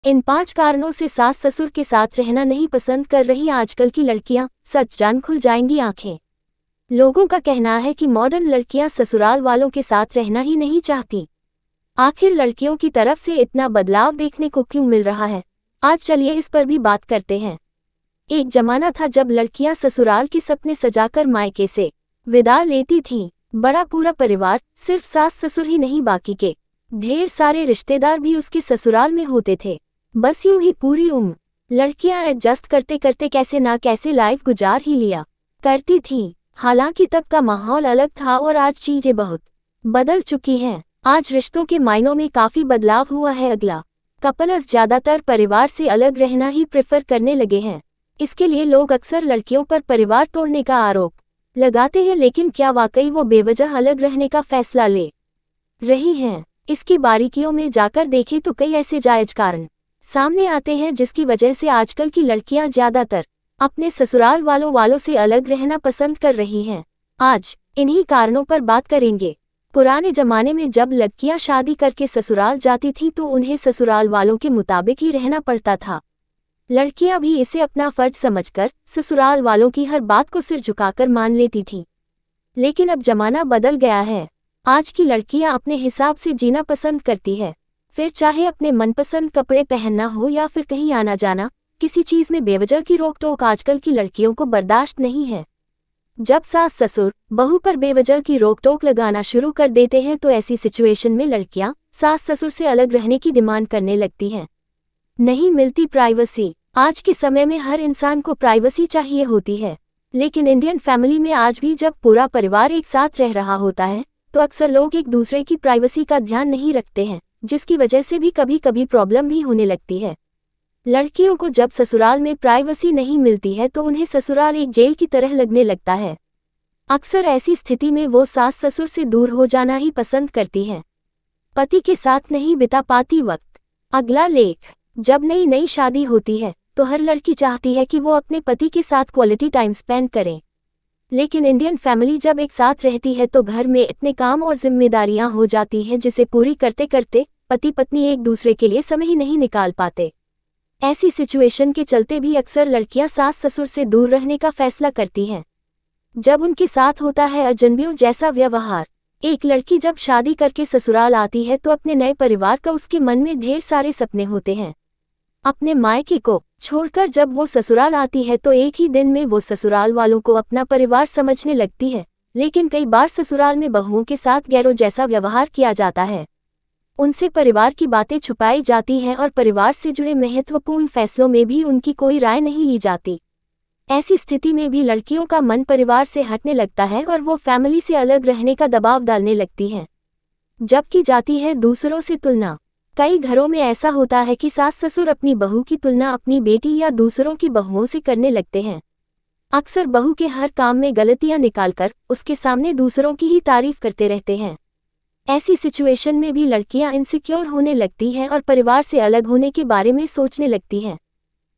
इन 5 कारणों से सास ससुर के साथ रहना नहीं पसंद कर रही आजकल की लड़कियां, सच जान खुल जाएंगी आंखें। लोगों का कहना है कि मॉडर्न लड़कियां ससुराल वालों के साथ रहना ही नहीं चाहती। आखिर लड़कियों की तरफ से इतना बदलाव देखने को क्यों मिल रहा है? आज चलिए इस पर भी बात करते हैं। एक जमाना था जब लड़कियां ससुराल के सपने सजाकर मायके से विदा लेती थीं। बड़ा पूरा परिवार, सिर्फ सास ससुर ही नहीं बाकी के ढेर सारे रिश्तेदार भी उसके ससुराल में होते थे। बस यूं ही पूरी उम्र लड़कियां एडजस्ट करते करते कैसे ना कैसे लाइफ गुजार ही लिया करती थीं। हालांकि तब का माहौल अलग था और आज चीजें बहुत बदल चुकी हैं। आज रिश्तों के मायनों में काफी बदलाव हुआ है। अगला कपल्स ज्यादातर परिवार से अलग रहना ही प्रेफर करने लगे हैं। इसके लिए लोग अक्सर लड़कियों पर परिवार तोड़ने का आरोप लगाते हैं, लेकिन क्या वाकई वो बेवजह अलग रहने का फैसला ले रही हैं? इसकी बारीकियों में जाकर देखें तो कई ऐसे जायज कारण सामने आते हैं जिसकी वजह से आजकल की लड़कियां ज्यादातर अपने ससुराल वालों से अलग रहना पसंद कर रही हैं। आज इन्हीं कारणों पर बात करेंगे। पुराने जमाने में जब लड़कियां शादी करके ससुराल जाती थीं तो उन्हें ससुराल वालों के मुताबिक ही रहना पड़ता था। लड़कियां भी इसे अपना फर्ज समझकर ससुराल वालों की हर बात को सिर झुकाकर मान लेती थीं। लेकिन अब जमाना बदल गया है। आज की लड़कियां अपने हिसाब से जीना पसंद करती है। फिर चाहे अपने मनपसंद कपड़े पहनना हो या फिर कहीं आना जाना, किसी चीज में बेवजह की रोक टोक आजकल की लड़कियों को बर्दाश्त नहीं है। जब सास ससुर बहू पर बेवजह की रोक टोक लगाना शुरू कर देते हैं तो ऐसी सिचुएशन में लड़कियां सास ससुर से अलग रहने की डिमांड करने लगती हैं। नहीं मिलती प्राइवेसी। आज के समय में हर इंसान को प्राइवेसी चाहिए होती है, लेकिन इंडियन फैमिली में आज भी जब पूरा परिवार एक साथ रह रहा होता है तो अक्सर लोग एक दूसरे की प्राइवेसी का ध्यान नहीं रखते हैं, जिसकी वजह से भी कभी कभी प्रॉब्लम भी होने लगती है। लड़कियों को जब ससुराल में प्राइवेसी नहीं मिलती है तो उन्हें ससुराल एक जेल की तरह लगने लगता है। अक्सर ऐसी स्थिति में वो सास ससुर से दूर हो जाना ही पसंद करती हैं। पति के साथ नहीं बिता पाती वक्त। अगला लेख। जब नई नई शादी होती है तो हर लड़की चाहती है कि वो अपने पति के साथ क्वालिटी टाइम स्पेंड करें। लेकिन इंडियन फैमिली जब एक साथ रहती है तो घर में इतने काम और जिम्मेदारियां हो जाती हैं जिसे पूरी करते करते पति पत्नी एक दूसरे के लिए समय ही नहीं निकाल पाते। ऐसी सिचुएशन के चलते भी अक्सर लड़कियां सास ससुर से दूर रहने का फैसला करती हैं। जब उनके साथ होता है अजनबियों जैसा व्यवहार। एक लड़की जब शादी करके ससुराल आती है तो अपने नए परिवार का उसके मन में ढेर सारे सपने होते हैं। अपने मायके को छोड़कर जब वो ससुराल आती है तो एक ही दिन में वो ससुराल वालों को अपना परिवार समझने लगती है। लेकिन कई बार ससुराल में बहुओं के साथ गैरों जैसा व्यवहार किया जाता है। उनसे परिवार की बातें छुपाई जाती हैं और परिवार से जुड़े महत्वपूर्ण फैसलों में भी उनकी कोई राय नहीं ली जाती। ऐसी स्थिति में भी लड़कियों का मन परिवार से हटने लगता है और वो फैमिली से अलग रहने का दबाव डालने लगती हैं। जबकि जाती है दूसरों से तुलना। कई घरों में ऐसा होता है कि सास ससुर अपनी बहू की तुलना अपनी बेटी या दूसरों की बहुओं से करने लगते हैं। अक्सर बहू के हर काम में गलतियां निकालकर उसके सामने दूसरों की ही तारीफ करते रहते हैं। ऐसी सिचुएशन में भी लड़कियां इनसिक्योर होने लगती हैं और परिवार से अलग होने के बारे में सोचने लगती हैं।